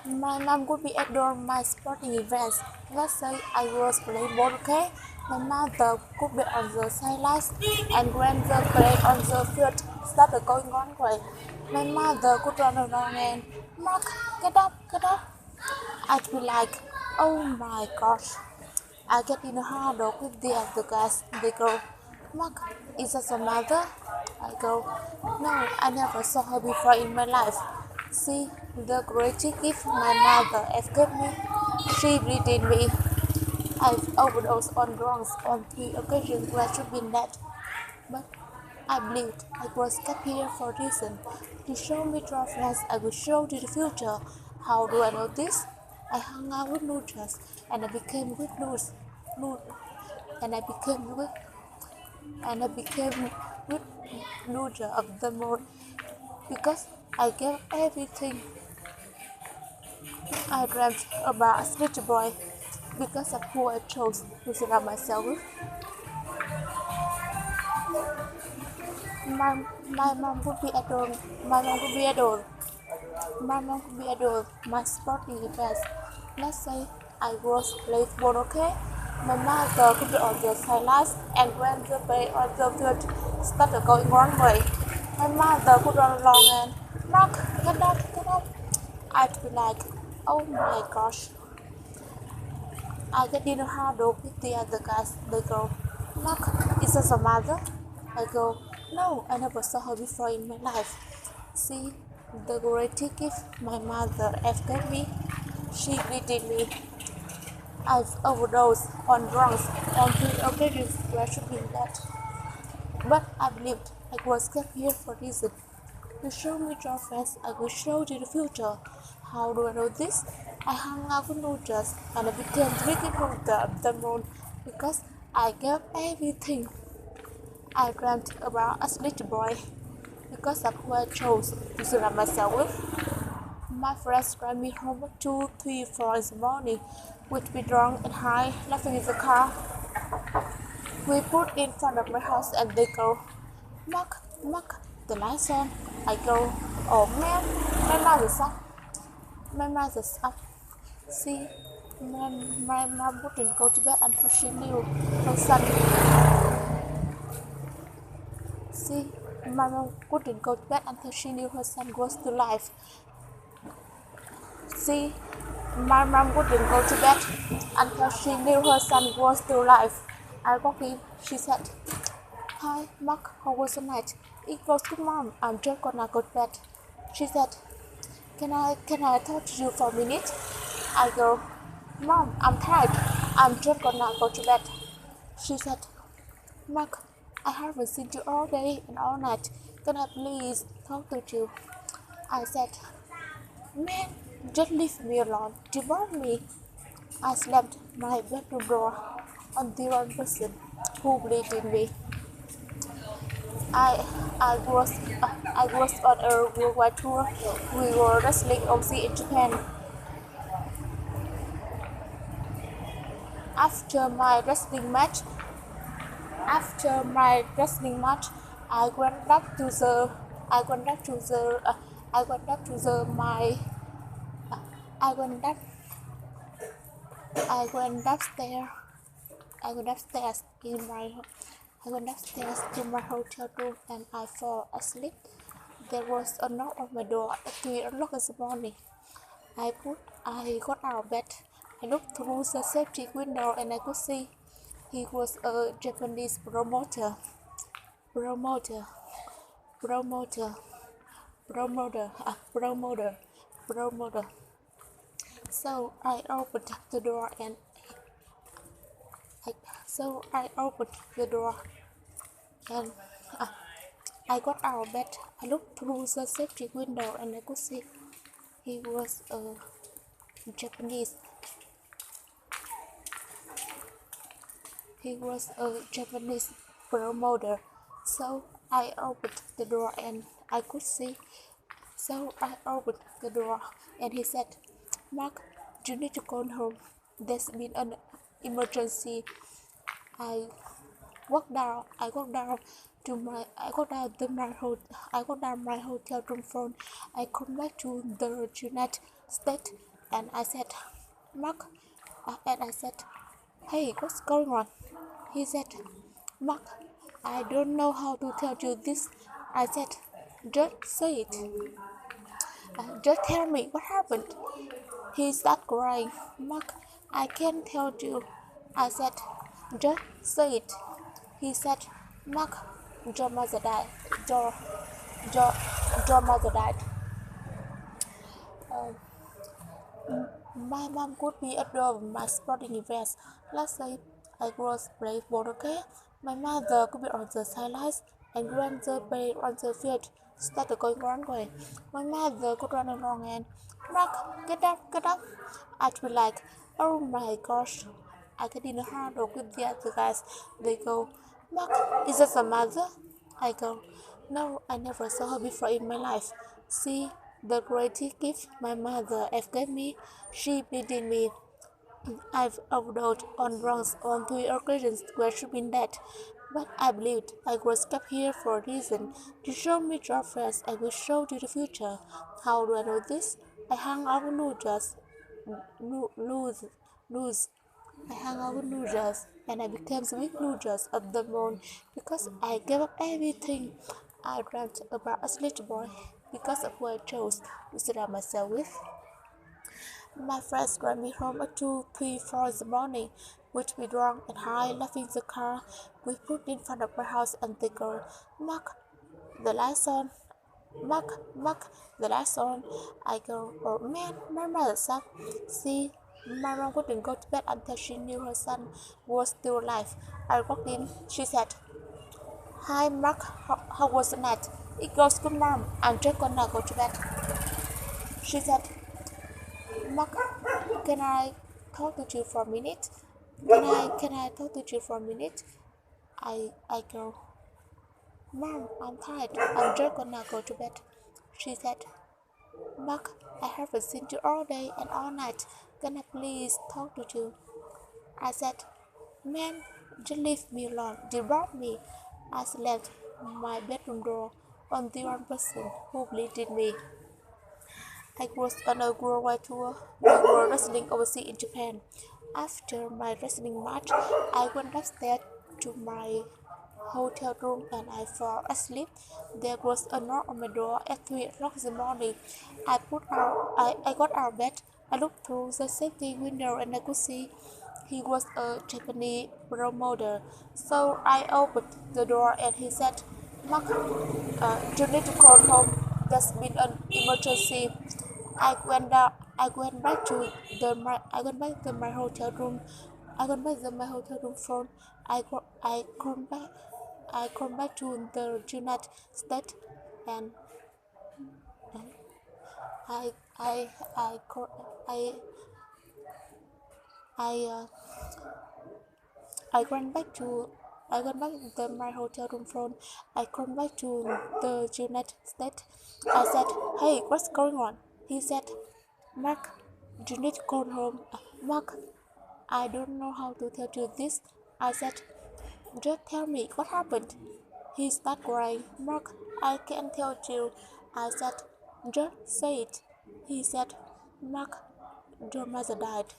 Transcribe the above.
My mom would be adore my sporting events. Let's say I was playing ball, okay? My mother could be on the sidelines and grandmother play on the field. Start going on way. My mother could run around and Mark, get up, get up. I'd be like, oh my gosh. I get in a hard dog with the other guys. They go, Mark, is that your mother? I go, no, I never saw her before in my life. See, the greatest gift my mother ever gave me. She breathed me. I've overdosed on drugs on 3 occasions where I should be dead. But I believed I was kept here for a reason. To show me to our friends I will show to the future. How do I know this? I hung out with losers and I became with losers. And I became with loser of the more because I gave everything I dreamt about as a little boy because of who I chose to surround myself with. My mom would be adored. My mom would be adored. My mom would be adored. My sporting events. Let's say I was playing football, okay? My mother could be on the sidelines and when the play on the field started going one way. My mother could run along and Mark, get up, get up. I'd be like, oh my gosh. I get in a hard dog with the other guys. They go, Mark, is this a mother? I go, no, I never saw her before in my life. See, the greatest gift my mother ever gave me. She greeted me. I've overdosed on drugs on 3 occasions where I should be dead. But I believed I was kept here for a reason. To show me your friends, I will show you the future. How do I know this? I hung out with losers and I became drinking holder of the moon because I gave everything I dreamt about as a little boy because of who I chose to surround myself with. My friends drive me home at 2, 3, 4 in the morning. We'd be drunk and high, laughing in the car. We put in front of my house and they go, Mark, Mark, the lights on. I go, oh man, my mother's up. My mother's up. See, my mom wouldn't go to bed until she knew her son. See, my mom wouldn't go to bed until she knew her son was to life. See, my mom wouldn't go to bed until she knew her son was still alive. I walked in. She said, hi, Mark, how was the night? It was good, Mom. I'm just gonna go to bed. She said, can I talk to you for a minute? I go, Mom, I'm tired. I'm just gonna go to bed. She said, Mark, I haven't seen you all day and all night. Can I please talk to you? I said, man, just leave me alone. Do you want me? I slammed my bedroom door on the one person who believed in me. I I was on a worldwide tour. We were wrestling overseas in Japan. After my wrestling match, after my wrestling match, I went up to the I went up to the I went up to the my I went up I went upstairs I went upstairs in my I went upstairs to my hotel room and I fell asleep. There was a knock on my door at 3 o'clock in the morning. I got out of bed. I looked through the safety window and I could see he was a Japanese promoter. Promoter. Promoter. Promoter. Promoter. Promoter. So I opened the door and I, so I opened the door and I got out of bed. I looked through the safety window and I could see he was a Japanese. He was a Japanese promoter. So I opened the door and I could see. So I opened the door and he said, Mark, you need to go home. There's been an emergency. I I got down I got down my hotel room phone. I come back to the unit. state, and I said, Mark, and I said, hey, what's going on? He said, Mark, I don't know how to tell you this. I said, just say it. Just tell me what happened. He started crying. Mark, I can't tell you. I said, just say it. He said, Mark, your mother died. Your, your, your mother died. Uh, my mom could be at my sporting events. Let's say I was playing ball, okay? My mother could be on the sidelines and grandmother played on the field. Started going one way. My mother could run along and Mark, get up, get up. I'd be like, oh my gosh. I get in a hard rock with the other guys. They go, Mark, is that the mother? I go, no, I never saw her before in my life. See, the greatest gift my mother ever gave me, she believed me. I've overdosed on drugs on 3 occasions where she'd been dead. But I believed I was kept here for a reason, to show me your friends I will show you the future. How do I know this? I hung out with losers. I hung out with losers, and I became the big losers of the moon because I gave up everything I dreamt about as a little boy because of who I chose to surround myself with. My friends drive me home at 2, 3, 4 in the morning, which we drunk and high, laughing in the car we put in front of my house, and they go, Mark, the lights on. Mark, the lights on. I go, oh man, my mother's up. See, my mom wouldn't go to bed until she knew her son was still alive. I walked in. She said, hi, Mark, how was the night? It goes good, mom. I'm just gonna go to bed. She said, Mark, can I talk to you for a minute? Can I talk to you for a minute? I go, Mom, I'm tired. I'm just gonna go to bed. She said, Mark, I haven't seen you all day and all night. Can I please talk to you? I said, man, just leave me alone. You brought me. I slammed my bedroom door on the one person who believed in me. I was on a worldwide tour. We were wrestling overseas in Japan. After my wrestling match, I went upstairs to my hotel room and I fell asleep. There was a knock on my door at 3 o'clock in the morning. I got out of bed. I looked through the safety window and I could see he was a Japanese promoter. So I opened the door and he said, Mark, you need to call home. There's been an emergency. I went back to my hotel room. I went back to my hotel room phone. I called back. I come back to the United States, and I I I co- I I went back to my hotel room phone. I come back to the United States. I said, "Hey, what's going on?" He said, "Mark, you need to go home." Mark, I don't know how to tell you this. I said, just tell me what happened. He started crying. Mark, I can't tell you. I said, just say it. He said, Mark, your mother died.